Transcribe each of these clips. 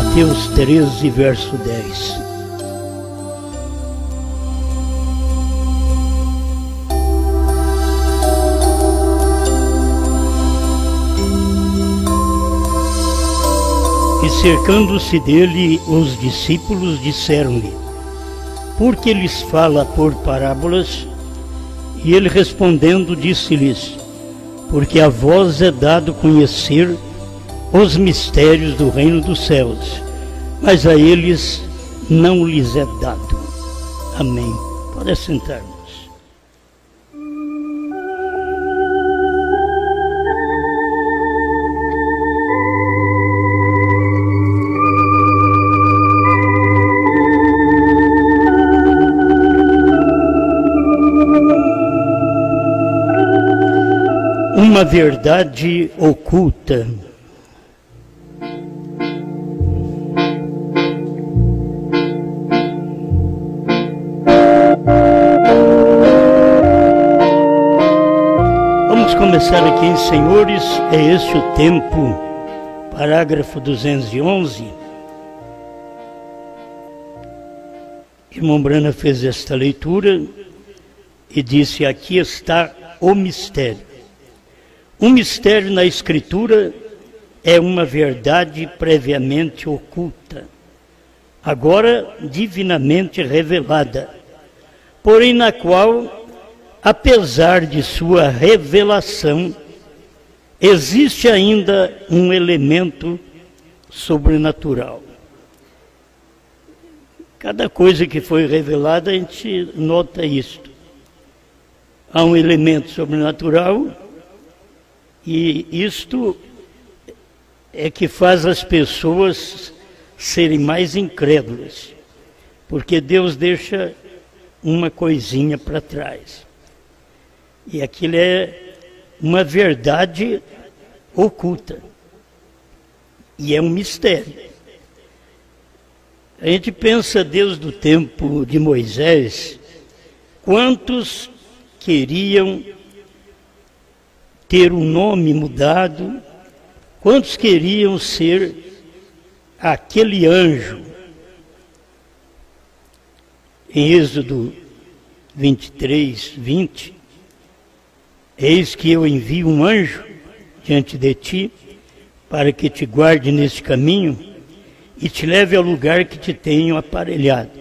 Mateus 13, verso 10. E cercando-se dele, os discípulos disseram-lhe: por que lhes fala por parábolas? E ele respondendo disse-lhes: porque a vós é dado conhecer os mistérios do reino dos céus, mas a eles não lhes é dado. Amém. Pode sentar-nos. Uma verdade oculta. Vamos começar aqui, senhores, é este o tempo, parágrafo 211. Irmão Brana fez esta leitura e disse: aqui está o mistério. Um mistério na Escritura é uma verdade previamente oculta, agora divinamente revelada, porém na qual, apesar de sua revelação, existe ainda um elemento sobrenatural. Cada coisa que foi revelada, a gente nota isto. Há um elemento sobrenatural, e isto é que faz as pessoas serem mais incrédulas, porque Deus deixa uma coisinha para trás. E aquilo é uma verdade oculta. E é um mistério. A gente pensa, Deus do tempo de Moisés, quantos queriam ter o nome mudado, quantos queriam ser aquele anjo. Em Êxodo 23, 20, eis que eu envio um anjo diante de ti, para que te guarde neste caminho e te leve ao lugar que te tenho aparelhado.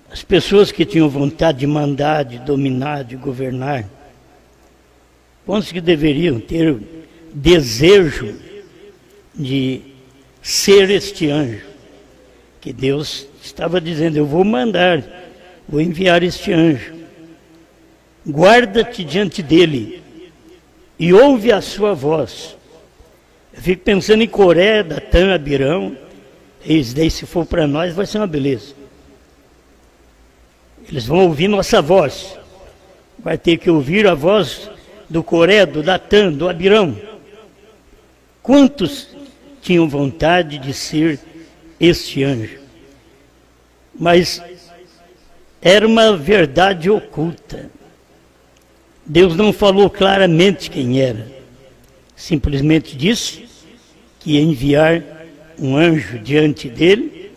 As pessoas que tinham vontade de mandar, de dominar, de governar, quantos que deveriam ter desejo de ser este anjo, que Deus estava dizendo: eu vou mandar, vou enviar este anjo. Guarda-te diante dele e ouve a sua voz. Eu fico pensando em Coré, Datã, Abirão. Eles daí, se for para nós, vai ser uma beleza. Eles vão ouvir nossa voz. Vai ter que ouvir a voz do Coré, do Datã, do Abirão. Quantos tinham vontade de ser este anjo? Mas era uma verdade oculta. Deus não falou claramente quem era. Simplesmente disse que ia enviar um anjo diante dele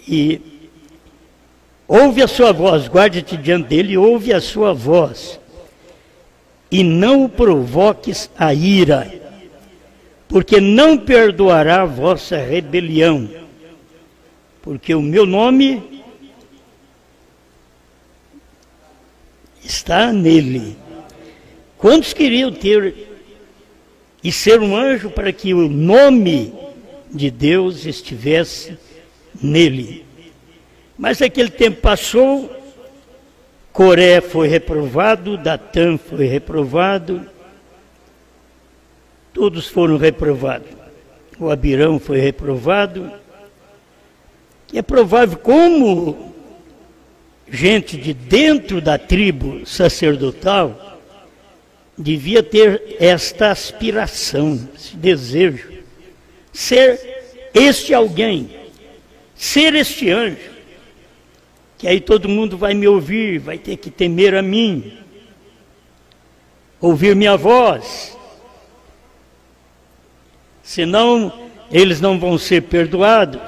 e ouve a sua voz, guarde-te diante dele e ouve a sua voz. E não o provoques a ira, porque não perdoará a vossa rebelião, porque o meu nome está nele. Quantos queriam ter e ser um anjo para que o nome de Deus estivesse nele? Mas aquele tempo passou, Coré foi reprovado, Datã foi reprovado, todos foram reprovados. O Abirão foi reprovado. E é provável como gente de dentro da tribo sacerdotal devia ter esta aspiração, esse desejo, ser este alguém, ser este anjo, que aí todo mundo vai me ouvir, vai ter que temer a mim, ouvir minha voz, senão eles não vão ser perdoados.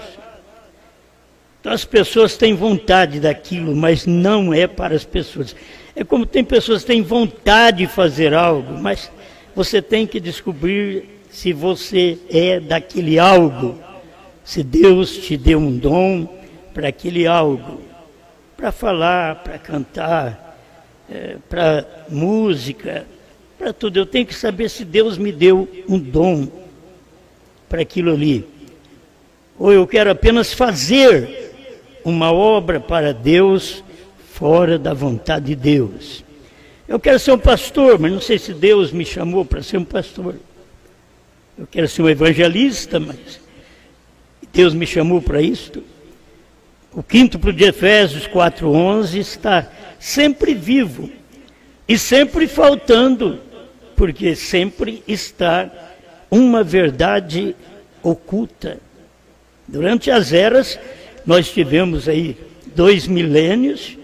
Então as pessoas têm vontade daquilo, mas não é para as pessoas. É como tem pessoas que têm vontade de fazer algo, mas você tem que descobrir se você é daquele algo, se Deus te deu um dom para aquele algo, para falar, para cantar, para música, para tudo. Eu tenho que saber se Deus me deu um dom para aquilo ali. Ou eu quero apenas fazer uma obra para Deus fora da vontade de Deus. Eu quero ser um pastor, mas não sei se Deus me chamou para ser um pastor. Eu quero ser um evangelista, mas Deus me chamou para isto. O quíntuplo de Efésios 4:11 está sempre vivo e sempre faltando, porque sempre está uma verdade oculta. Durante as eras, nós tivemos aí 2 milênios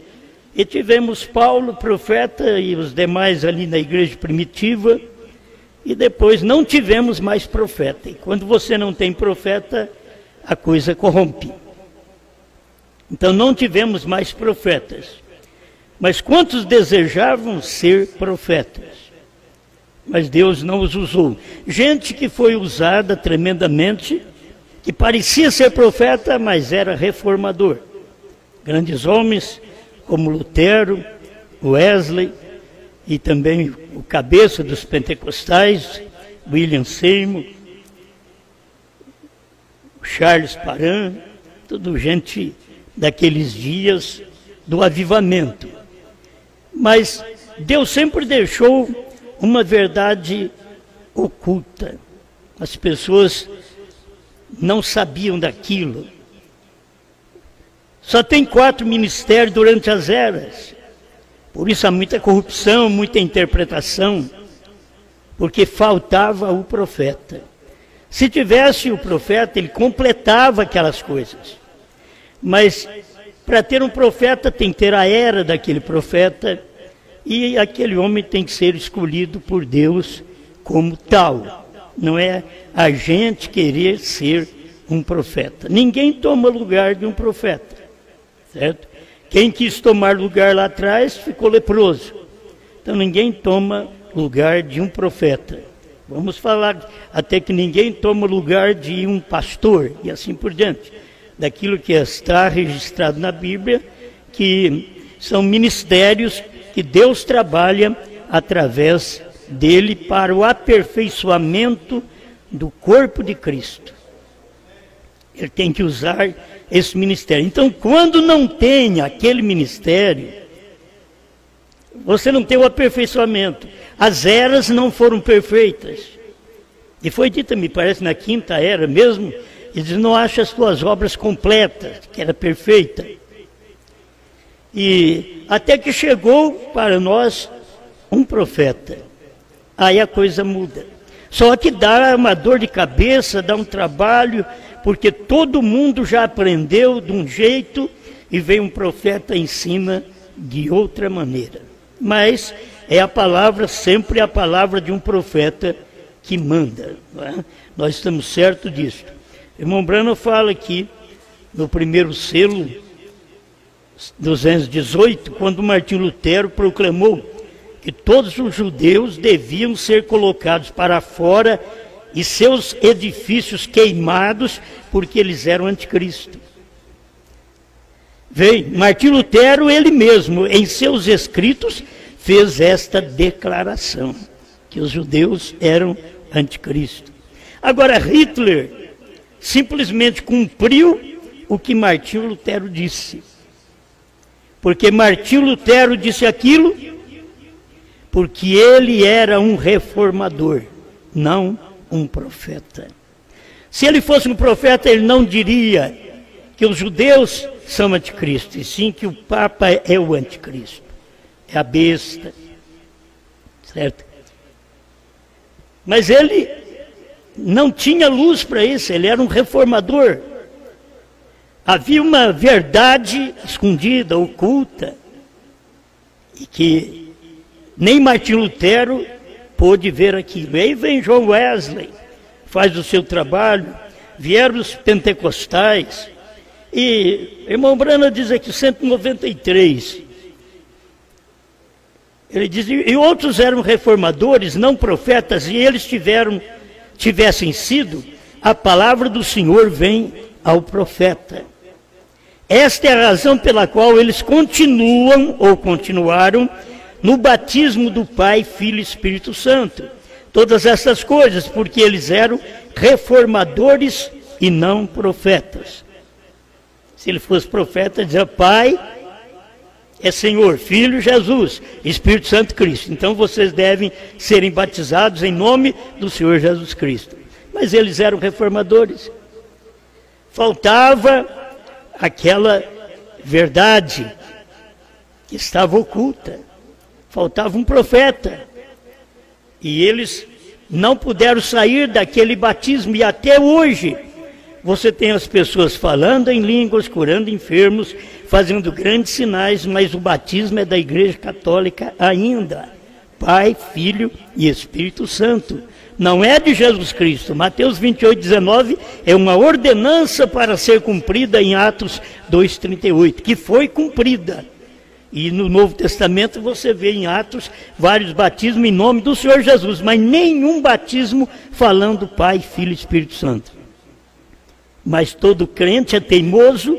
e tivemos Paulo, profeta, e os demais ali na igreja primitiva, e depois não tivemos mais profeta. E quando você não tem profeta, a coisa corrompe. Então não tivemos mais profetas. Mas quantos desejavam ser profetas? Mas Deus não os usou. Gente que foi usada tremendamente, que parecia ser profeta, mas era reformador. Grandes homens como Lutero, Wesley e também o cabeça dos pentecostais, William Seymour, Charles Parham, tudo gente daqueles dias do avivamento. Mas Deus sempre deixou uma verdade oculta. As pessoas não sabiam daquilo. Só tem 4 ministérios durante as eras. Por isso há muita corrupção, muita interpretação, porque faltava o profeta. Se tivesse o profeta, ele completava aquelas coisas. Mas para ter um profeta tem que ter a era daquele profeta, e aquele homem tem que ser escolhido por Deus como tal. Não é a gente querer ser um profeta. Ninguém toma lugar de um profeta, certo? Quem quis tomar lugar lá atrás ficou leproso. Então ninguém toma lugar de um profeta. Vamos falar até que ninguém toma lugar de um pastor e assim por diante. Daquilo que está registrado na Bíblia, que são ministérios que Deus trabalha através dele para o aperfeiçoamento do corpo de Cristo. Ele tem que usar esse ministério. Então, quando não tem aquele ministério, você não tem o aperfeiçoamento. As eras não foram perfeitas. E foi dito, me parece, na 5ª era mesmo, ele diz, não acha as tuas obras completas, que era perfeita. E até que chegou para nós um profeta. Aí a coisa muda. Só que dá uma dor de cabeça, dá um trabalho, porque todo mundo já aprendeu de um jeito e vem um profeta e ensina de outra maneira. Mas é a palavra, sempre a palavra de um profeta que manda. Não é? Nós estamos certos disso. O irmão Branham fala aqui, no primeiro selo, 218, quando Martinho Lutero proclamou que todos os judeus deviam ser colocados para fora e seus edifícios queimados, porque eles eram anticristo. Veio Martinho Lutero, ele mesmo, em seus escritos, fez esta declaração, que os judeus eram anticristo. Agora, Hitler simplesmente cumpriu o que Martinho Lutero disse. Porque Martinho Lutero disse aquilo porque ele era um reformador, não um profeta. Se ele fosse um profeta, ele não diria que os judeus são anticristo, e sim que o Papa é o anticristo, é a besta, certo? Mas ele não tinha luz para isso, ele era um reformador. Havia uma verdade escondida, oculta, e que nem Martinho Lutero pôde ver aquilo. E aí vem John Wesley, faz o seu trabalho, vieram os pentecostais, e irmão Brana diz aqui 193, ele diz, e outros eram reformadores, não profetas, e eles tivessem sido, a palavra do Senhor vem ao profeta. Esta é a razão pela qual eles continuaram no batismo do Pai, Filho e Espírito Santo. Todas essas coisas, porque eles eram reformadores e não profetas. Se ele fosse profeta, dizia Pai é Senhor, Filho Jesus, Espírito Santo Cristo. Então vocês devem serem batizados em nome do Senhor Jesus Cristo. Mas eles eram reformadores. Faltava aquela verdade que estava oculta. Faltava um profeta. E eles não puderam sair daquele batismo. E até hoje, você tem as pessoas falando em línguas, curando enfermos, fazendo grandes sinais, mas o batismo é da Igreja Católica ainda. Pai, Filho e Espírito Santo. Não é de Jesus Cristo. Mateus 28:19 é uma ordenança para ser cumprida em Atos 2:38, que foi cumprida. E no Novo Testamento você vê em Atos vários batismos em nome do Senhor Jesus, mas nenhum batismo falando Pai, Filho e Espírito Santo. Mas todo crente é teimoso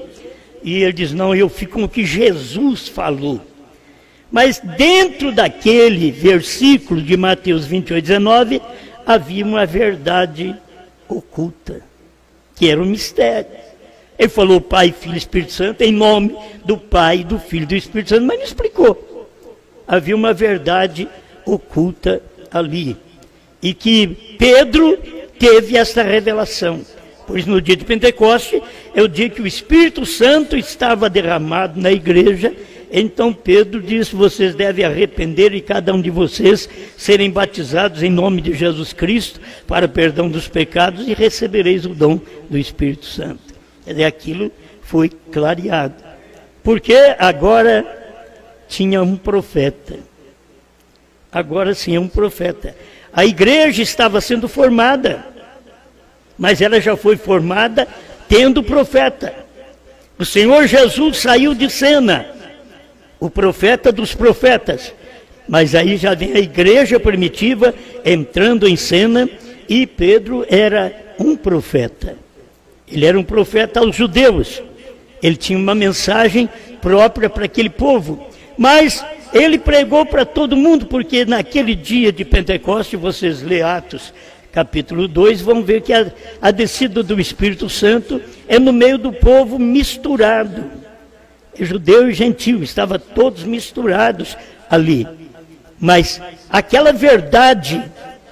e ele diz, não, eu fico com o que Jesus falou. Mas dentro daquele versículo de Mateus 28:19, havia uma verdade oculta, que era um mistério. Ele falou Pai, Filho e Espírito Santo, em nome do Pai, do Filho e do Espírito Santo, mas não explicou. Havia uma verdade oculta ali. E que Pedro teve essa revelação. Pois no dia de Pentecoste é o dia que o Espírito Santo estava derramado na igreja. Então Pedro disse, vocês devem arrepender e cada um de vocês serem batizados em nome de Jesus Cristo para perdão dos pecados e recebereis o dom do Espírito Santo. E aquilo foi clareado. Porque agora tinha um profeta. Agora sim é um profeta. A igreja estava sendo formada, mas ela já foi formada tendo profeta. O Senhor Jesus saiu de cena, o profeta dos profetas, mas aí já vem a igreja primitiva entrando em cena, e Pedro era um profeta. Ele era um profeta aos judeus, ele tinha uma mensagem própria para aquele povo, mas ele pregou para todo mundo, porque naquele dia de Pentecoste, vocês lê Atos capítulo 2, vão ver que a descida do Espírito Santo é no meio do povo misturado. Judeu e gentil, estavam todos misturados ali. Mas aquela verdade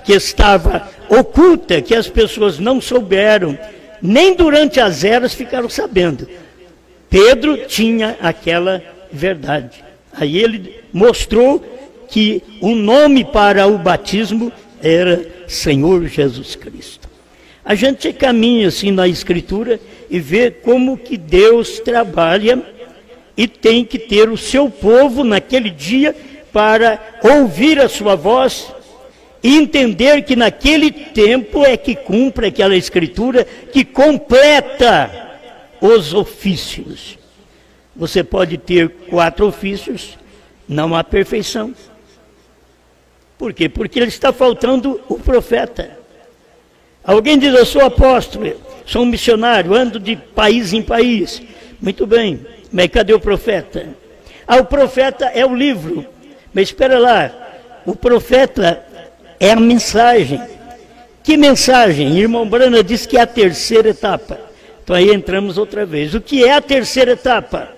que estava oculta, que as pessoas não souberam, nem durante as eras ficaram sabendo. Pedro tinha aquela verdade. Aí ele mostrou que o nome para o batismo era Senhor Jesus Cristo. A gente caminha assim na Escritura e vê como que Deus trabalha e tem que ter o seu povo naquele dia para ouvir a sua voz e entender que naquele tempo é que cumpre aquela Escritura que completa os ofícios. Você pode ter 4 ofícios, não há perfeição. Por quê? Porque ele está faltando o profeta. Alguém diz, eu sou apóstolo, sou um missionário, ando de país em país. Muito bem, mas cadê o profeta? O profeta é o livro. Mas espera lá, o profeta é a mensagem. Que mensagem? Irmão Brana disse que é a terceira etapa. Então aí entramos outra vez. O que é a terceira etapa?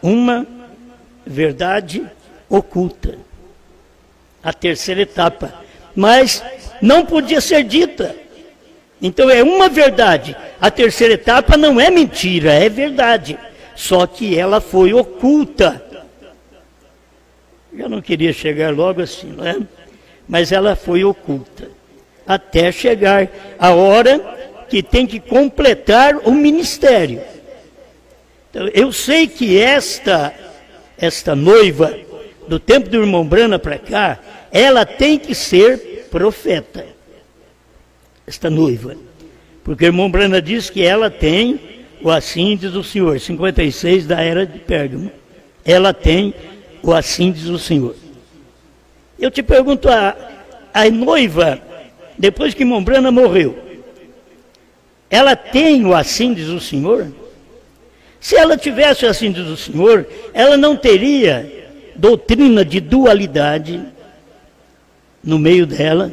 Uma verdade oculta. A terceira etapa. Mas não podia ser dita. Então é uma verdade. A terceira etapa não é mentira, é verdade. Só que ela foi oculta. Eu não queria chegar logo assim, não é? Mas ela foi oculta. Até chegar a hora que tem que completar o ministério. Então, eu sei que esta noiva, do tempo do irmão Brana para cá, ela tem que ser profeta. Esta noiva. Porque o irmão Brana diz que ela tem o assim diz o Senhor, 56 da era de Pérgamo. Ela tem o assim diz o Senhor. Eu te pergunto, a noiva, depois que irmão Brana morreu, ela tem o assim diz o Senhor? Se ela tivesse o assim diz o Senhor, ela não teria doutrina de dualidade no meio dela,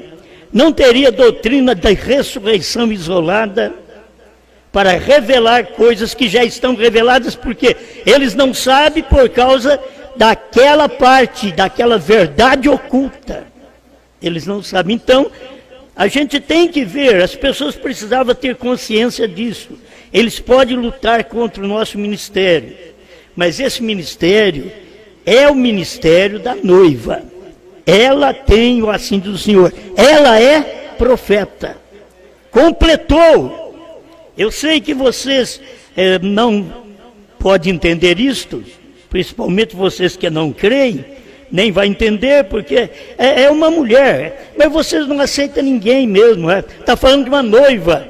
não teria doutrina da ressurreição isolada para revelar coisas que já estão reveladas, porque eles não sabem por causa daquela parte, daquela verdade oculta. Eles não sabem. Então, a gente tem que ver, as pessoas precisavam ter consciência disso. Eles podem lutar contra o nosso ministério, mas esse ministério é o ministério da noiva. Ela tem o assim do Senhor. Ela é profeta. Completou. Eu sei que vocês não podem entender isto, principalmente vocês que não creem, nem vai entender, porque é uma mulher. Mas vocês não aceitam ninguém mesmo. Está falando de uma noiva.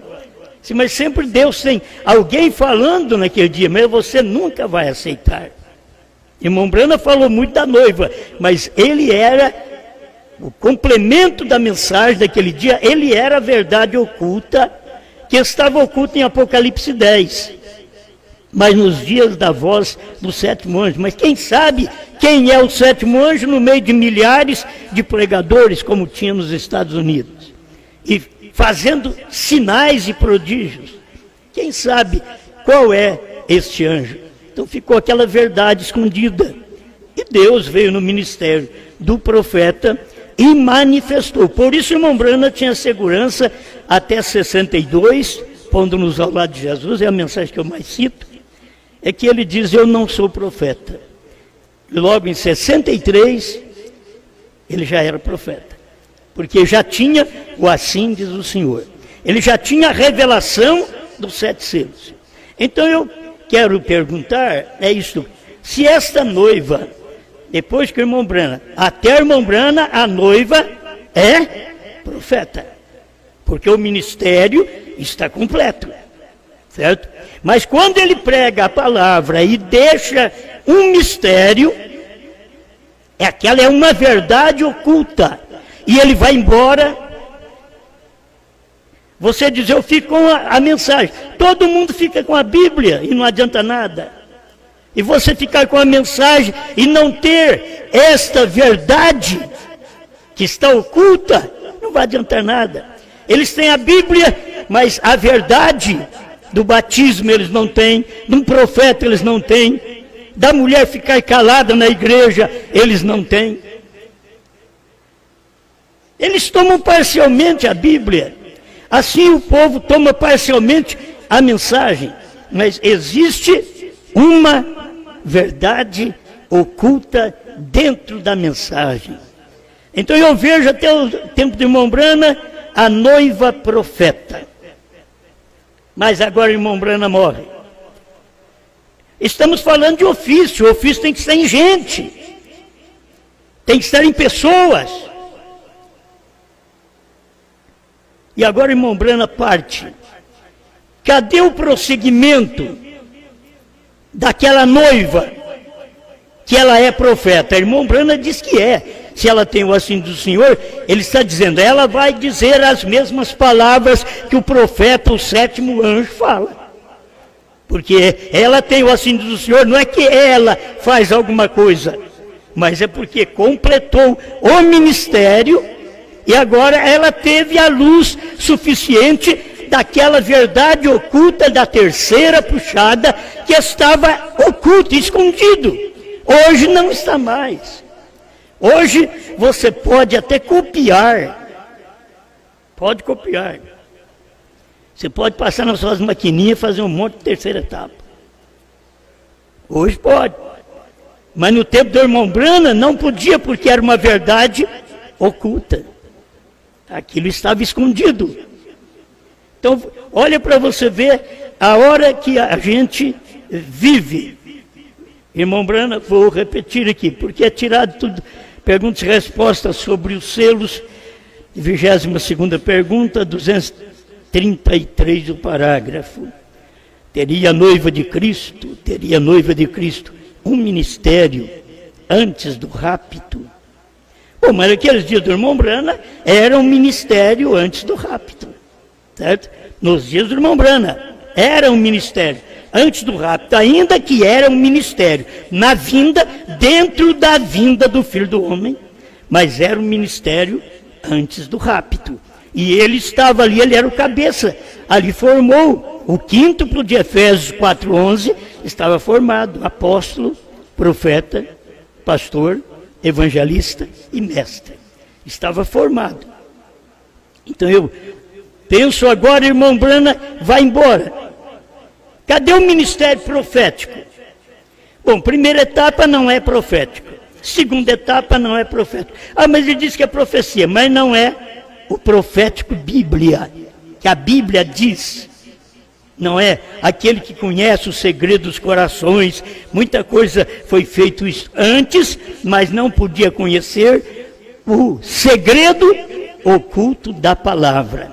Sim, mas sempre Deus tem alguém falando naquele dia, mas você nunca vai aceitar. Irmão Brana falou muito da noiva, mas ele era o complemento da mensagem daquele dia, ele era a verdade oculta, que estava oculta em Apocalipse 10. Mas nos dias da voz do sétimo anjo. Mas quem sabe quem é o sétimo anjo no meio de milhares de pregadores, como tinha nos Estados Unidos? E fazendo sinais e prodígios. Quem sabe qual é este anjo? Então ficou aquela verdade escondida. E Deus veio no ministério do profeta e manifestou. Por isso, irmão Brana tinha segurança até 62, pondo-nos ao lado de Jesus, é a mensagem que eu mais cito, é que ele diz, eu não sou profeta. E logo em 63, ele já era profeta. Porque já tinha o assim diz o Senhor. Ele já tinha a revelação dos 7 selos. Então eu quero perguntar, é isto, se esta noiva, depois que o irmão Brana, até o irmão Brana, a noiva é profeta. Porque o ministério está completo, certo? Mas quando ele prega a palavra e deixa um mistério, aquela é uma verdade oculta. E ele vai embora. Você diz, eu fico com a mensagem. Todo mundo fica com a Bíblia e não adianta nada. E você ficar com a mensagem e não ter esta verdade que está oculta, não vai adiantar nada. Eles têm a Bíblia, mas a verdade do batismo eles não têm, de um profeta eles não têm, da mulher ficar calada na igreja eles não têm. Eles tomam parcialmente a Bíblia, assim o povo toma parcialmente a mensagem, mas existe uma verdade oculta dentro da mensagem. Então eu vejo até o tempo de irmão Brana, a noiva profeta. Mas agora o irmão Brana morre. Estamos falando de ofício, o ofício tem que estar em gente, tem que estar em pessoas. E agora o irmão Brana parte. Cadê o prosseguimento daquela noiva que ela é profeta? O irmão Brana diz que é. Se ela tem o assim do Senhor, ele está dizendo, ela vai dizer as mesmas palavras que o profeta, o sétimo anjo, fala. Porque ela tem o assim do Senhor, não é que ela faz alguma coisa, mas é porque completou o ministério e agora ela teve a luz suficiente daquela verdade oculta da terceira puxada que estava oculto, escondido. Hoje não está mais. Hoje você pode até copiar. Pode copiar. Você pode passar nas suas maquininhas e fazer um monte de terceira etapa. Hoje pode. Mas no tempo do irmão Brana não podia, porque era uma verdade oculta. Aquilo estava escondido. Então, olha para você ver a hora que a gente vive. Irmão Brana, vou repetir aqui, porque é tirado tudo, perguntas e respostas sobre os selos, 22ª pergunta, 33 o parágrafo. Teria a noiva de Cristo, um ministério antes do rapto. Bom, mas aqueles dias do irmão Brana era um ministério antes do rapto, certo? Nos dias do irmão Brana era um ministério antes do rapto, ainda que era um ministério na vinda, dentro da vinda do Filho do Homem, mas era um ministério antes do rapto. E ele estava ali, ele era o cabeça, ali formou o quíntuplo de Efésios 4:11, estava formado, apóstolo, profeta, pastor, evangelista e mestre. Estava formado. Então eu penso agora, irmão Brana vai embora. Cadê o ministério profético? Bom, primeira etapa não é profético. Segunda etapa não é profético. Ah, mas ele diz que é profecia, mas não é o profético Bíblia, que a Bíblia diz. Não é aquele que conhece o segredo dos corações. Muita coisa foi feito antes, mas não podia conhecer o segredo oculto da palavra.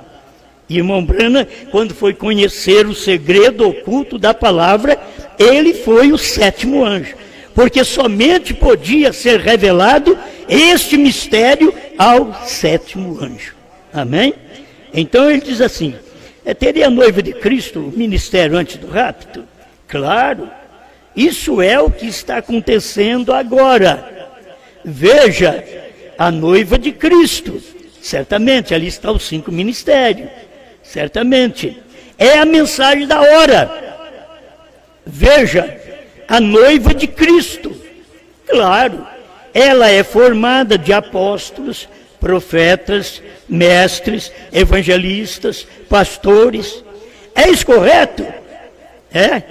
E irmão Brana, quando foi conhecer o segredo oculto da palavra, ele foi o sétimo anjo. Porque somente podia ser revelado este mistério ao sétimo anjo. Amém? Então ele diz assim, teria a noiva de Cristo o ministério antes do rapto? Claro, isso é o que está acontecendo agora. Veja, a noiva de Cristo, certamente, ali está os 5 ministérios, certamente, é a mensagem da hora. Veja, a noiva de Cristo, claro, ela é formada de apóstolos, profetas, mestres, evangelistas, pastores. É isso correto? É?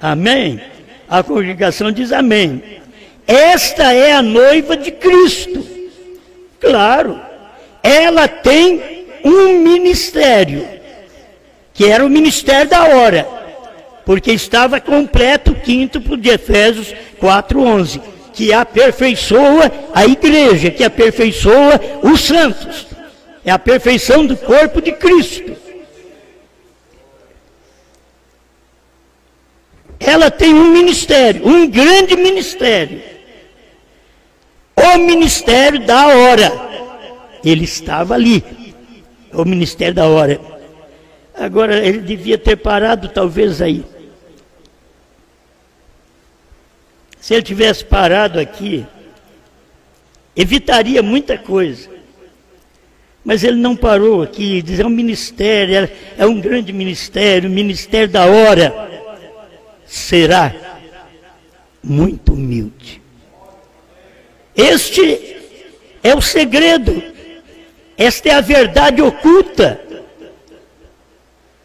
Amém? A congregação diz amém. Esta é a noiva de Cristo. Claro, ela tem um ministério, que era o ministério da hora, porque estava completo o quíntuplo de Efésios 4:11. Que aperfeiçoa a igreja, que aperfeiçoa os santos. É a perfeição do corpo de Cristo. Ela tem um ministério, um grande ministério. O ministério da hora. Ele estava ali. O ministério da hora. Agora, ele devia ter parado talvez aí. Se ele tivesse parado aqui, evitaria muita coisa. Mas ele não parou aqui, diz, é um ministério, é um grande ministério, o ministério da hora. Será muito humilde. Este é o segredo, esta é a verdade oculta.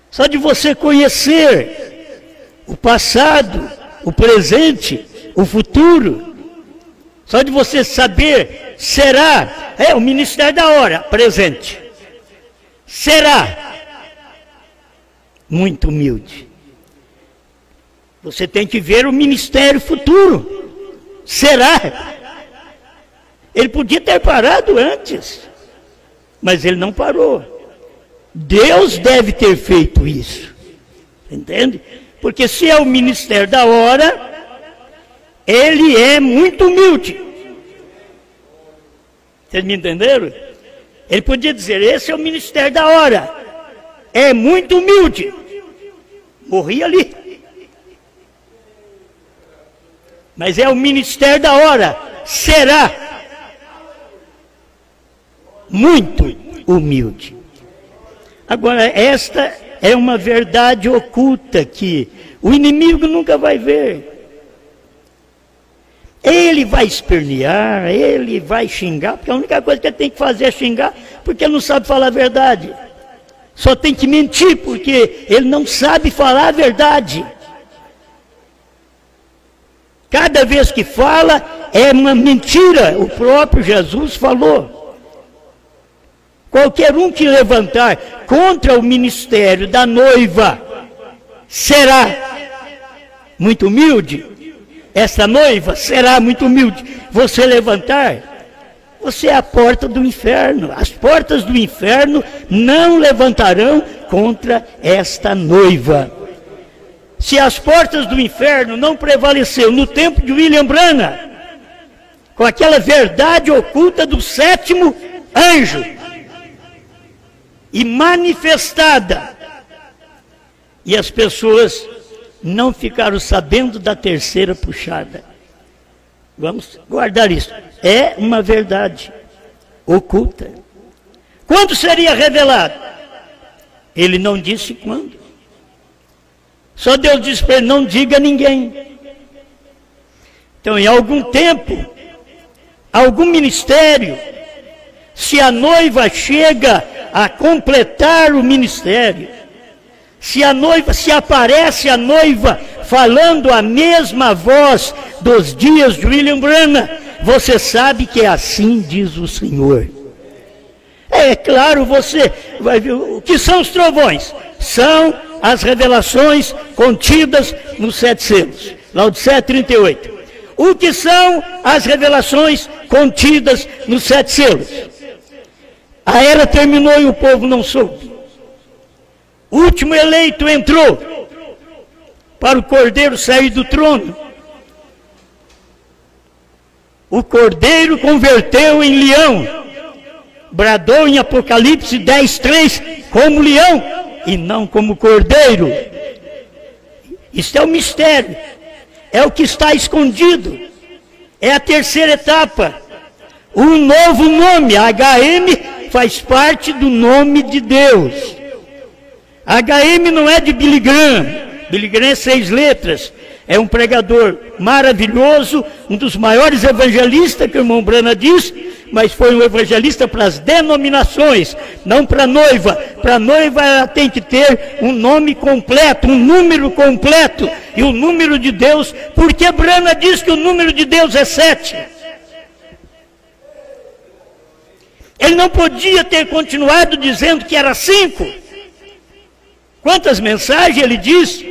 Só de você conhecer o passado, o presente, o futuro, só de você saber, será, o ministério da hora, presente, será muito humilde. Você tem que ver o ministério futuro, será. Ele podia ter parado antes, mas ele não parou. Deus deve ter feito isso, entende? Porque se é o ministério da hora, ele é muito humilde. Vocês me entenderam? Ele podia dizer, esse é o ministério da hora. É muito humilde. Morri ali. Mas é o ministério da hora. Será muito humilde. Agora, esta é uma verdade oculta que o inimigo nunca vai ver. Ele vai espernear, ele vai xingar, porque a única coisa que ele tem que fazer é xingar, porque ele não sabe falar a verdade. Só tem que mentir, porque ele não sabe falar a verdade. Cada vez que fala, é uma mentira. O próprio Jesus falou. Qualquer um que levantar contra o ministério da noiva, será muito humilde. Essa noiva será muito humilde. Você levantar, você é a porta do inferno. As portas do inferno não levantarão contra esta noiva. Se as portas do inferno não prevaleceu no tempo de William Branham, com aquela verdade oculta do sétimo anjo, e manifestada, e as pessoas não ficaram sabendo da terceira puxada. Vamos guardar isso. É uma verdade oculta. Quando seria revelado? Ele não disse quando. Só Deus disse para ele: não diga a ninguém. Então, em algum tempo, algum ministério, se a noiva chega a completar o ministério, se aparece a noiva falando a mesma voz dos dias de William Branham, você sabe que é assim diz o Senhor. É claro, você vai ver o que são os trovões. São as revelações contidas nos 7 selos. Laodiceia 38. O que são as revelações contidas nos 7 selos? A era terminou e o povo não soube. O último eleito entrou para o Cordeiro sair do trono. O Cordeiro converteu em leão. Bradou em Apocalipse 10:3 como leão e não como cordeiro. Isso é o mistério. É o que está escondido. É a terceira etapa. Um novo nome. HM faz parte do nome de Deus. HM não é de Billy Graham. Billy Graham é 6 letras. É um pregador maravilhoso, um dos maiores evangelistas que o irmão Branham diz, mas foi um evangelista para as denominações, não para a noiva. Para a noiva ela tem que ter um nome completo, um número completo, e o número de Deus, porque Branham diz que o número de Deus é 7. Ele não podia ter continuado dizendo que era 5. Quantas mensagens ele diz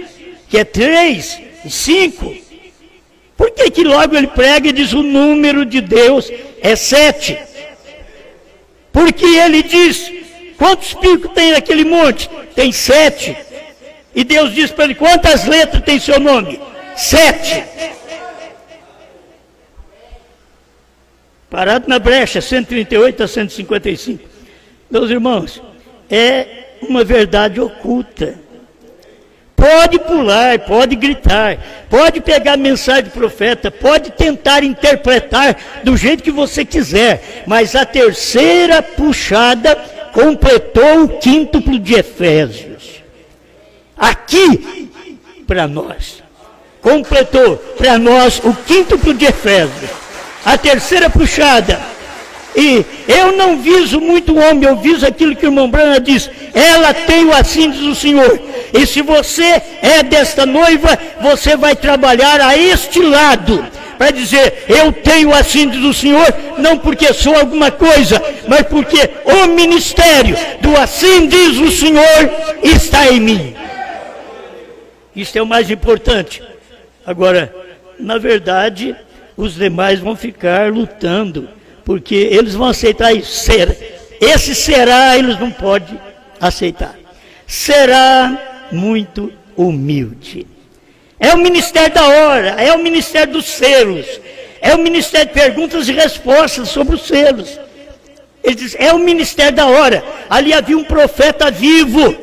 que é 3 e 5? Por que logo ele prega e diz o número de Deus é 7? Porque ele diz: quantos picos tem naquele monte? Tem 7. E Deus diz para ele: quantas letras tem seu nome? 7. Parado na brecha, 138 a 155. Meus irmãos, é uma verdade oculta. Pode pular, pode gritar, pode pegar a mensagem do profeta, pode tentar interpretar do jeito que você quiser, mas a terceira puxada completou o quíntuplo de Efésios. Aqui, para nós, completou para nós o quíntuplo de Efésios. A terceira puxada. E eu não viso muito o homem, eu viso aquilo que o irmão Branham diz: ela tem o assim diz o Senhor. E se você é desta noiva, você vai trabalhar a este lado, para dizer: eu tenho assim diz o Senhor, não porque sou alguma coisa, mas porque o ministério do assim diz o Senhor está em mim. Isso é o mais importante. Agora, na verdade, os demais vão ficar lutando, porque eles vão aceitar isso. Esse será, eles não podem aceitar. Será muito humilde. É o ministério da hora, é o ministério dos selos, é o ministério de perguntas e respostas sobre os selos. Ele diz: é o ministério da hora. Ali havia um profeta vivo,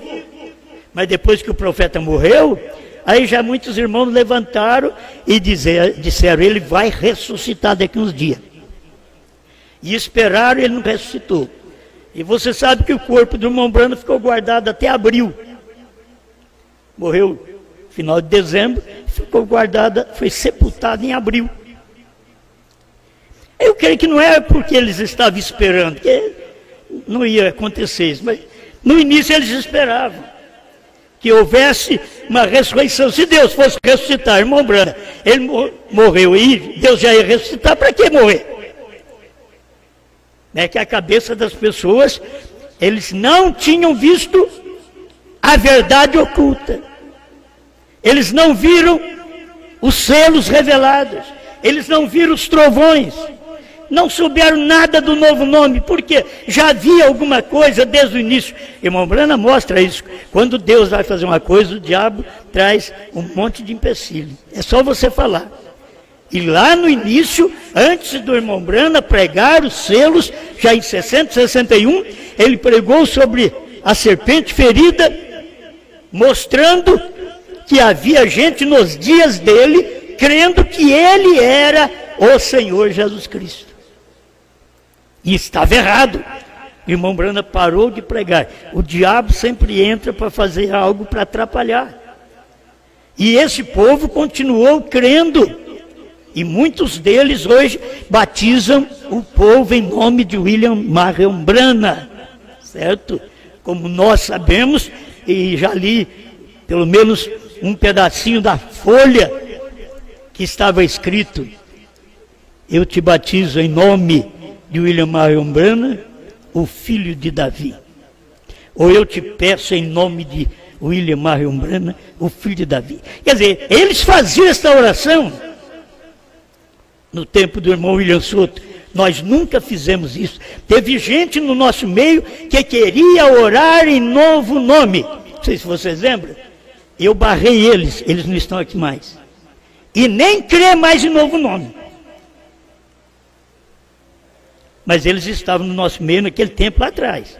mas depois que o profeta morreu, aí já muitos irmãos levantaram e disseram: ele vai ressuscitar daqui uns dias. E esperaram, ele não ressuscitou. E você sabe que o corpo do irmão Branham ficou guardado até abril. Morreu no final de dezembro, ficou guardado, foi sepultado em abril. Eu creio que não é porque eles estavam esperando, que não ia acontecer isso, mas no início eles esperavam que houvesse uma ressurreição. Se Deus fosse ressuscitar, irmão Branham, ele morreu e Deus já ia ressuscitar, para que morrer? É que a cabeça das pessoas, eles não tinham visto a verdade oculta. Eles não viram os selos revelados. Eles não viram os trovões. não souberam nada do novo nome, porque já havia alguma coisa desde o início. Irmão Brana mostra isso. Quando Deus vai fazer uma coisa, o diabo traz um monte de empecilho. É só você falar. E lá no início, antes do irmão Brana pregar os selos, já em 661, ele pregou sobre a serpente ferida, mostrando que havia gente nos dias dele, crendo que ele era o Senhor Jesus Cristo. E estava errado. O irmão Brana parou de pregar. O diabo sempre entra para fazer algo para atrapalhar. E esse povo continuou crendo. E muitos deles hoje batizam o povo em nome de William Marion Brana. Certo? Como nós sabemos, e já li pelo menos um pedacinho da folha que estava escrito: eu te batizo em nome de William Marion Brana, o filho de Davi. Ou eu te peço em nome de William Marion Brana, o filho de Davi. Quer dizer, eles faziam esta oração no tempo do irmão William Soto. Nós nunca fizemos isso. Teve gente no nosso meio que queria orar em novo nome. Não sei se vocês lembram. Eu barrei eles não estão aqui mais. E nem crê mais em novo nome. Mas eles estavam no nosso meio naquele tempo lá atrás.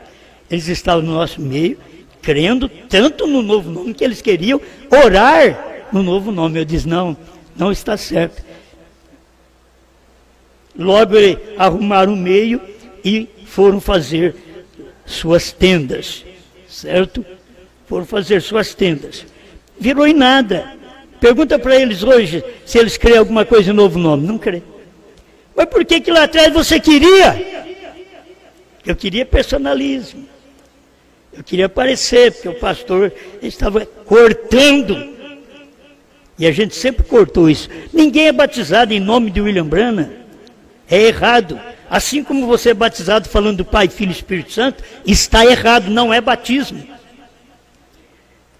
Eles estavam no nosso meio, crendo tanto no novo nome que eles queriam orar no novo nome. Eu disse, não está certo. Logo arrumaram um meio e foram fazer suas tendas, certo? Foram fazer suas tendas. Virou em nada. Pergunta para eles hoje se eles creem alguma coisa em novo nome. Não creem. Mas por que lá atrás você queria? Eu queria personalismo. Eu queria aparecer, porque o pastor estava cortando. E a gente sempre cortou isso. Ninguém é batizado em nome de William Brana. É errado. Assim como você é batizado falando do Pai, Filho e Espírito Santo, está errado, não é batismo.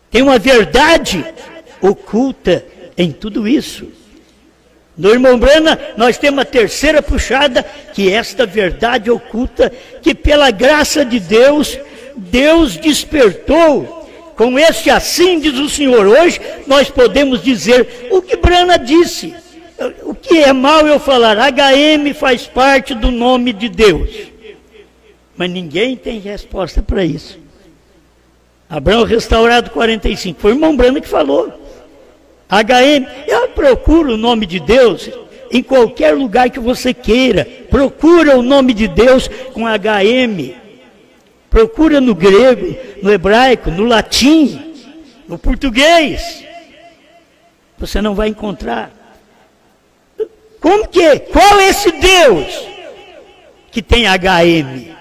Tem uma verdade oculta em tudo isso. No irmão Brana, nós temos a terceira puxada, que é esta verdade oculta, que pela graça de Deus, Deus despertou. Com este assim diz o Senhor. Hoje nós podemos dizer o que Brana disse. O que é mal eu falar? HM faz parte do nome de Deus. Mas ninguém tem resposta para isso. Abraão restaurado 45. Foi o irmão Brana que falou. HM, eu procuro o nome de Deus em qualquer lugar que você queira. Procura o nome de Deus com HM. Procura no grego, no hebraico, no latim, no português. Você não vai encontrar. Como que é? Qual é esse Deus que tem HM?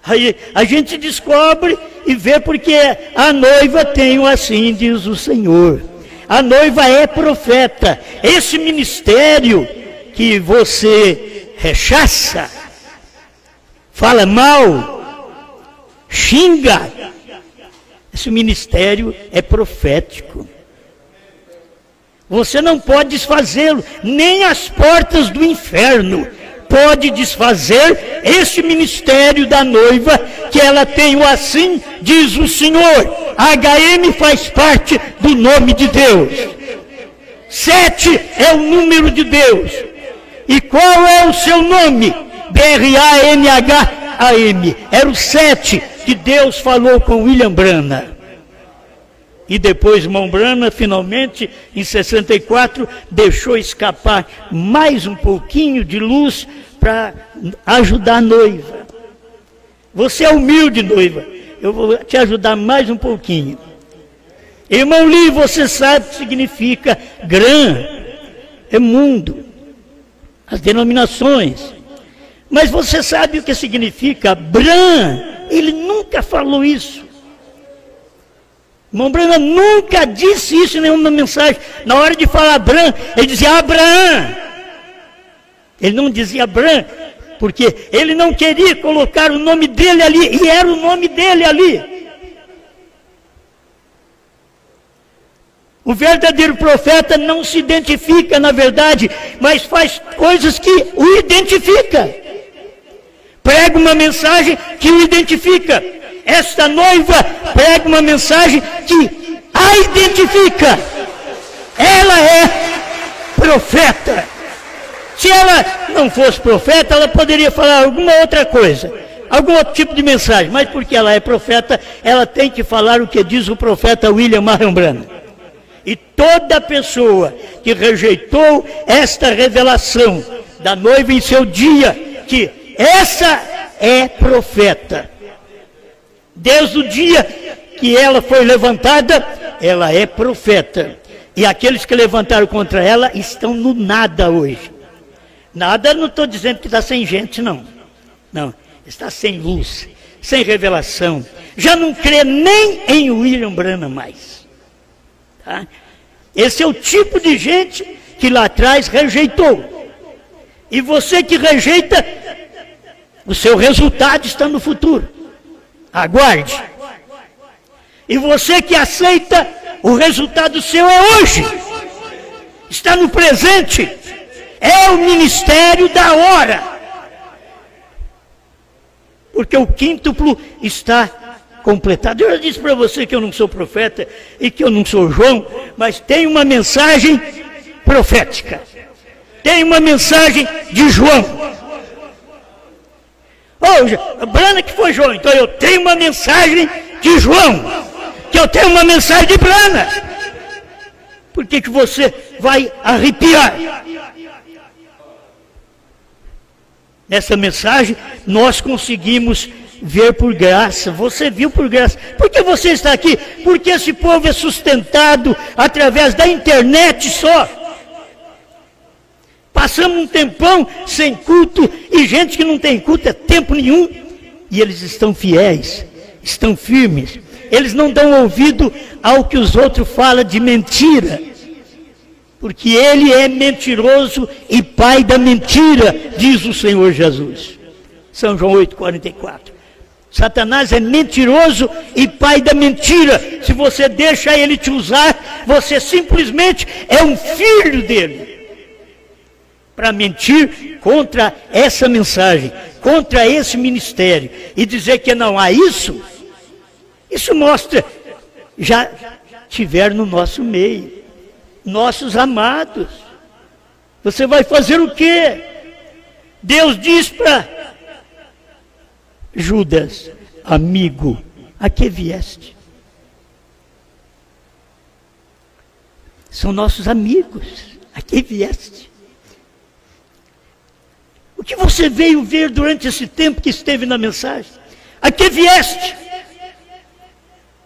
Aí a gente descobre e vê porque a noiva tem o assim diz o Senhor. A noiva é profeta. Esse ministério que você rechaça, fala mal, xinga, esse ministério é profético. Você não pode desfazê-lo, nem as portas do inferno pode desfazer este ministério da noiva, que ela tem o assim, diz o Senhor. HM faz parte do nome de Deus. 7 é o número de Deus. E qual é o seu nome? BRANHAM. Era o 7 que Deus falou com William Brana. E depois, irmão Brana, finalmente, em 64, deixou escapar mais um pouquinho de luz para ajudar a noiva. Você é humilde, noiva. Eu vou te ajudar mais um pouquinho. Irmão Li, você sabe o que significa GRAM. É mundo. As denominações. Mas você sabe o que significa BRAM? Ele nunca falou isso. Irmão Brana nunca disse isso em nenhuma mensagem. Na hora de falar Abraão, ele dizia Abraão. Ele não dizia Abraão, porque ele não queria colocar o nome dele ali, e era o nome dele ali. O verdadeiro profeta não se identifica na verdade, mas faz coisas que o identifica. Prega uma mensagem que o identifica. Esta noiva prega uma mensagem que a identifica. Ela é profeta. Se ela não fosse profeta, ela poderia falar alguma outra coisa, algum outro tipo de mensagem, mas porque ela é profeta, ela tem que falar o que diz o profeta William Marion Branham. E toda pessoa que rejeitou esta revelação da noiva em seu dia, que essa é profeta, desde o dia que ela foi levantada, ela é profeta. E aqueles que levantaram contra ela estão no nada hoje. Nada, não estou dizendo que está sem gente, não. Não, está sem luz, sem revelação. Já não crê nem em William Branham mais. Tá? Esse é o tipo de gente que lá atrás rejeitou. E você que rejeita, o seu resultado está no futuro. Aguarde. E você que aceita, o resultado seu é hoje. Está no presente. É o ministério da hora. Porque o quíntuplo está completado. Eu já disse para você que eu não sou profeta e que eu não sou João, mas tem uma mensagem profética. Tem uma mensagem de João. Oh, Branham que foi João, então eu tenho uma mensagem de João, que eu tenho uma mensagem de Branham. Por que você vai arrepiar? Nessa mensagem nós conseguimos ver por graça. Você viu por graça. Por que você está aqui? Porque esse povo é sustentado através da internet só. Passamos um tempão sem culto, e gente que não tem culto é tempo nenhum, e eles estão fiéis, estão firmes. Eles não dão ouvido ao que os outros falam de mentira, porque ele é mentiroso e pai da mentira, diz o Senhor Jesus. São João 8,44. Satanás é mentiroso e pai da mentira. Se você deixa ele te usar, você simplesmente é um filho dele, para mentir contra essa mensagem, contra esse ministério, e dizer que não há isso. Isso mostra, já tiver no nosso meio, nossos amados. Você vai fazer o quê? Deus diz para Judas: amigo, a que vieste? São nossos amigos, a que vieste? O que você veio ver durante esse tempo que esteve na mensagem? A que vieste?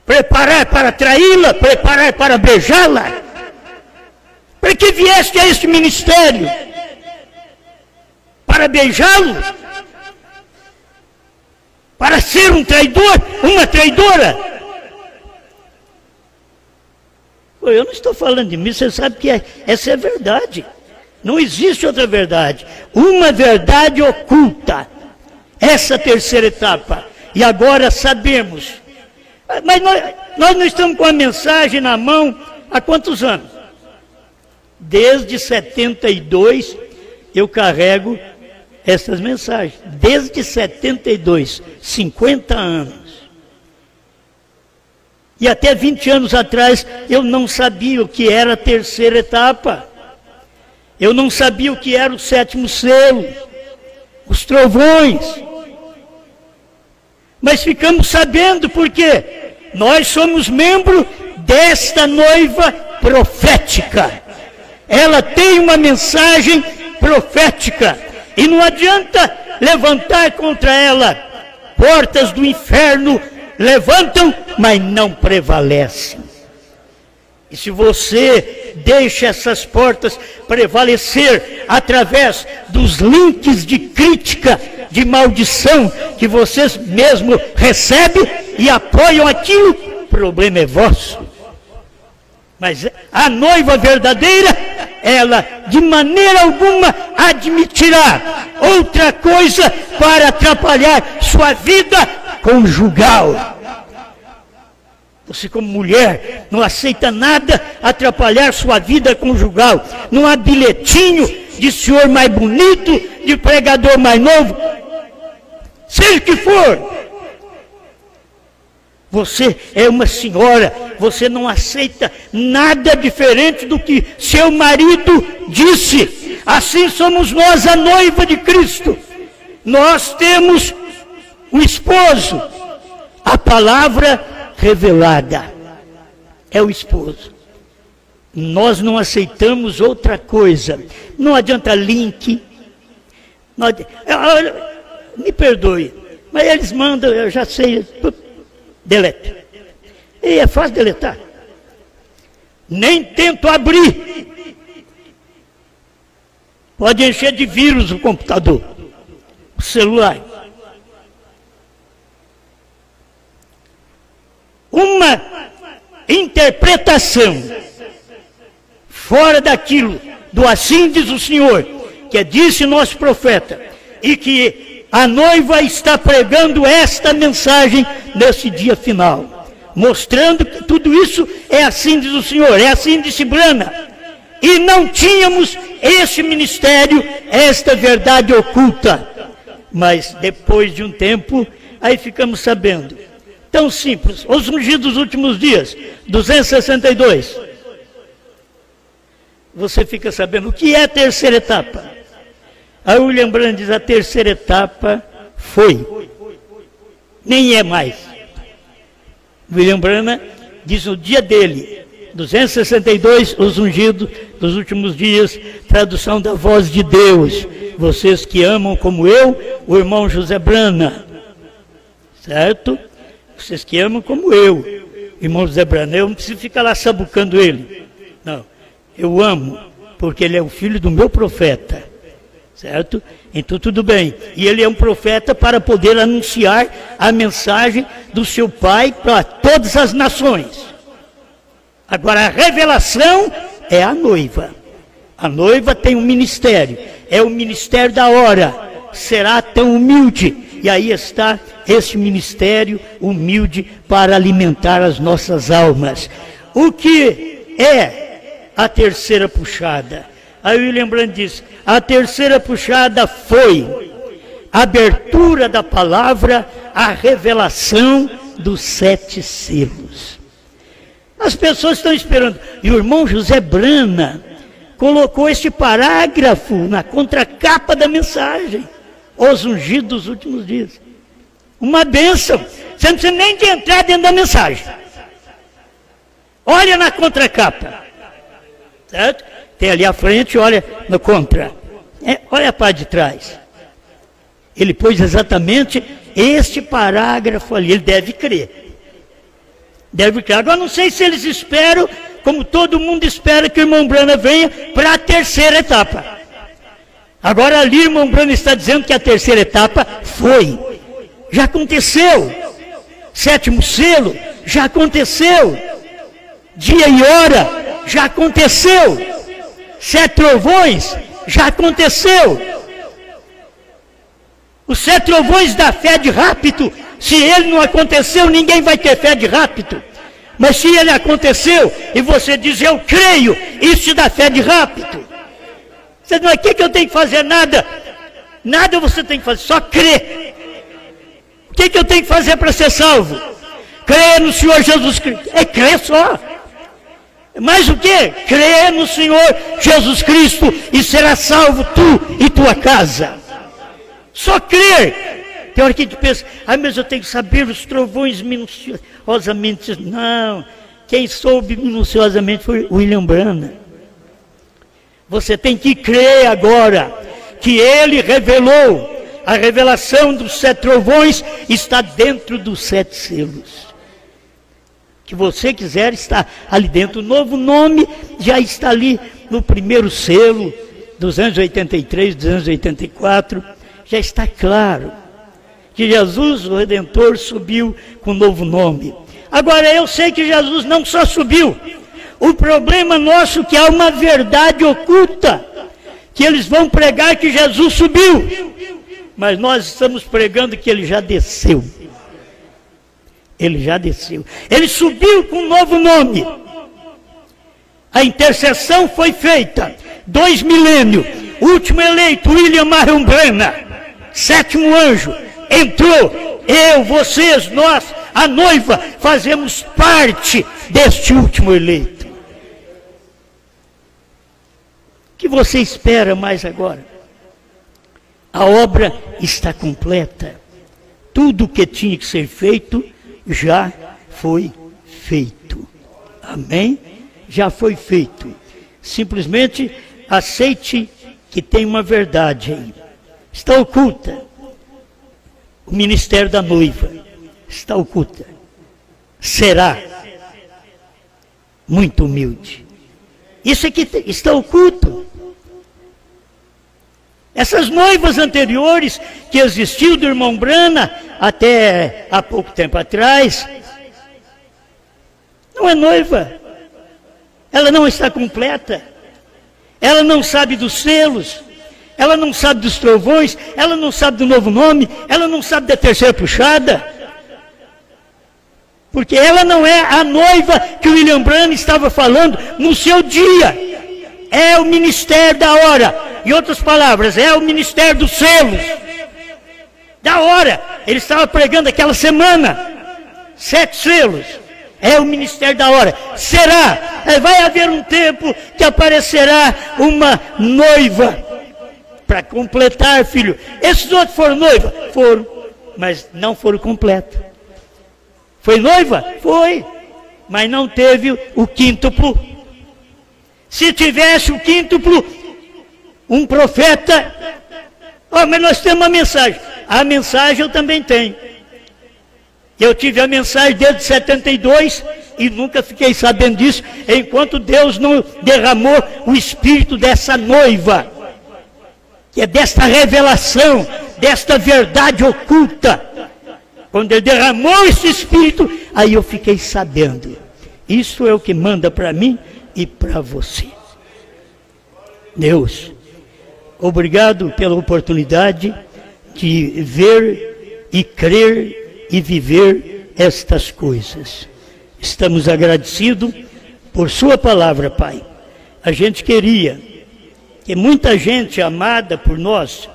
Preparar para traí-la? Preparar para beijá-la? Para que vieste a este ministério? Para beijá-lo? Para ser um traidor? Uma traidora? Eu não estou falando de mim, você sabe que essa é a verdade. Não existe outra verdade. Uma verdade oculta. Essa terceira etapa. E agora sabemos. Mas nós não estamos com a mensagem na mão há quantos anos? Desde 72 eu carrego essas mensagens. Desde 72, 50 anos. E até 20 anos atrás eu não sabia o que era a terceira etapa. Eu não sabia o que era o sétimo selo, os trovões. Mas ficamos sabendo porque nós somos membros desta noiva profética. Ela tem uma mensagem profética. E não adianta levantar contra ela. Portas do inferno levantam, mas não prevalecem. E se você deixa essas portas prevalecer através dos links de crítica, de maldição que vocês mesmo recebem e apoiam aquilo, o problema é vosso. Mas a noiva verdadeira, ela de maneira alguma admitirá outra coisa para atrapalhar sua vida conjugal. Você, como mulher, não aceita nada atrapalhar sua vida conjugal. Não há bilhetinho de senhor mais bonito, de pregador mais novo, seja o que for. Você é uma senhora, você não aceita nada diferente do que seu marido disse. Assim somos nós, a noiva de Cristo. Nós temos o esposo, a palavra revelada é o esposo. Nós não aceitamos outra coisa. Não adianta link. Me perdoe, mas eles mandam, eu já sei, delete. E é fácil deletar. Nem tento abrir. Pode encher de vírus o computador, o celular. Uma interpretação fora daquilo, do assim diz o Senhor, que disse nosso profeta, e que a noiva está pregando esta mensagem nesse dia final, mostrando que tudo isso é assim diz o Senhor, é assim disse Brana, e não tínhamos esse ministério, esta verdade oculta, mas depois de um tempo, aí ficamos sabendo. Tão simples, os ungidos dos últimos dias, 262. Você fica sabendo o que é a terceira etapa. A William Branham diz, a terceira etapa foi. Nem é mais. William Branham diz no dia dele, 262, os ungidos dos últimos dias, tradução da voz de Deus. Vocês que amam como eu, o irmão José Branham. Certo? Vocês que amam como eu, irmão José Branham, eu não preciso ficar lá sabucando ele. Não, eu amo, porque ele é o filho do meu profeta. Certo? Então tudo bem. E ele é um profeta para poder anunciar a mensagem do seu pai para todas as nações. Agora a revelação é a noiva. A noiva tem um ministério, é o ministério da hora. Será tão humilde. E aí está esse ministério humilde para alimentar as nossas almas. O que é a terceira puxada? Aí William Branham diz, a terceira puxada foi a abertura da palavra, a revelação dos 7 selos. As pessoas estão esperando. E o irmão José Branham colocou este parágrafo na contracapa da mensagem. Os ungidos dos últimos dias. Uma bênção. Você não precisa nem de entrar dentro da mensagem. Olha na contracapa. Certo? Tem ali à frente, olha no contra. Olha a parte de trás. Ele pôs exatamente este parágrafo ali. Ele deve crer. Deve crer. Agora não sei se eles esperam, como todo mundo espera que o irmão Branham venha para a terceira etapa. Agora ali o irmão Branham está dizendo que a terceira etapa foi. Já aconteceu. 7º selo, já aconteceu. Dia e hora, já aconteceu. 7 trovões, já aconteceu. Os 7 trovões da fé de rápido, se ele não aconteceu, ninguém vai ter fé de rápido. Mas se ele aconteceu, e você diz, eu creio, isso te dá fé de rápido. Você não é que eu tenho que fazer nada. Nada você tem que fazer, só crer. O que eu tenho que fazer para ser salvo? Crer no Senhor Jesus Cristo. É crer só. Mas o que? Crer no Senhor Jesus Cristo e será salvo tu e tua casa. Só crer. Tem hora que a gente pensa, mas eu tenho que saber os trovões minuciosamente. Não, quem soube minuciosamente foi William Branham. Você tem que crer agora que ele revelou, a revelação dos 7 trovões está dentro dos 7 selos. Que você quiser está ali dentro. O novo nome já está ali no primeiro selo, 283, 284, já está claro que Jesus, o Redentor, subiu com um novo nome. Agora eu sei que Jesus não só subiu. O problema nosso é que há uma verdade oculta, que eles vão pregar que Jesus subiu, mas nós estamos pregando que ele já desceu. Ele já desceu. Ele subiu com um novo nome. A intercessão foi feita. 2 milênios. Último eleito, William Marion Branham, 7º anjo, entrou. Eu, vocês, nós, a noiva, fazemos parte deste último eleito. O que você espera mais agora? A obra está completa. Tudo o que tinha que ser feito já foi feito. Amém? Já foi feito. Simplesmente aceite que tem uma verdade aí. Está oculta. O ministério da noiva está oculta. Será muito humilde. Isso aqui está oculto. Essas noivas anteriores que existiu do irmão Branham até há pouco tempo atrás, não é noiva. Ela não está completa. Ela não sabe dos selos. Ela não sabe dos trovões. Ela não sabe do novo nome. Ela não sabe da terceira puxada. Porque ela não é a noiva que o William Branham estava falando no seu dia. É o ministério da hora. Em outras palavras, é o ministério dos selos. Da hora. Ele estava pregando aquela semana. 7 selos. É o ministério da hora. Será? Vai haver um tempo que aparecerá uma noiva para completar, filho. Esses outros foram noiva? Foram. Mas não foram completos. Foi noiva? Foi. Mas não teve o quíntuplo. Se tivesse o quíntuplo, um profeta... mas nós temos uma mensagem. A mensagem eu também tenho. Eu tive a mensagem desde 72 e nunca fiquei sabendo disso, enquanto Deus não derramou o espírito dessa noiva, que é desta revelação, desta verdade oculta. Quando Ele derramou esse espírito, aí eu fiquei sabendo. Isso é o que manda para mim e para você. Deus, obrigado pela oportunidade de ver e crer e viver estas coisas. Estamos agradecidos por sua palavra, Pai. A gente queria que muita gente amada por nós,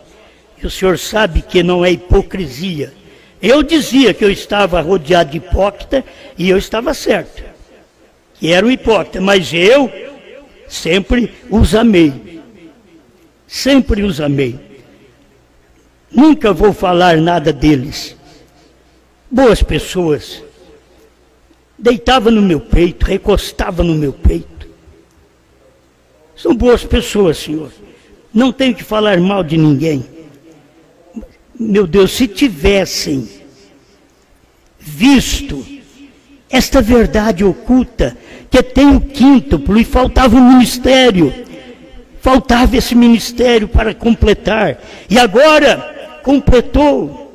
e o Senhor sabe que não é hipocrisia. Eu dizia que eu estava rodeado de hipócrita e eu estava certo, que era o hipócrita, mas eu sempre os amei. Sempre os amei. Nunca vou falar nada deles. Boas pessoas, deitava no meu peito, recostava no meu peito. São boas pessoas, Senhor. Não tenho que falar mal de ninguém. Meu Deus, se tivessem visto esta verdade oculta, que tem o quíntuplo e faltava um ministério, faltava esse ministério para completar, e agora completou.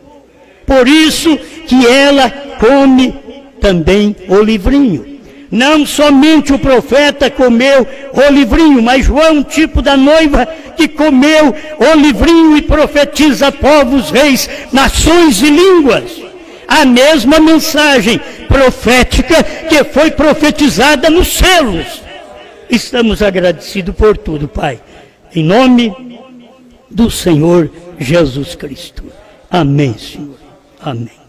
Por isso que ela come também o livrinho. Não somente o profeta comeu o livrinho, mas João, tipo da noiva, que comeu o livrinho e profetiza povos, reis, nações e línguas. A mesma mensagem profética que foi profetizada nos selos. Estamos agradecidos por tudo, Pai. Em nome do Senhor Jesus Cristo. Amém, Senhor. Amém.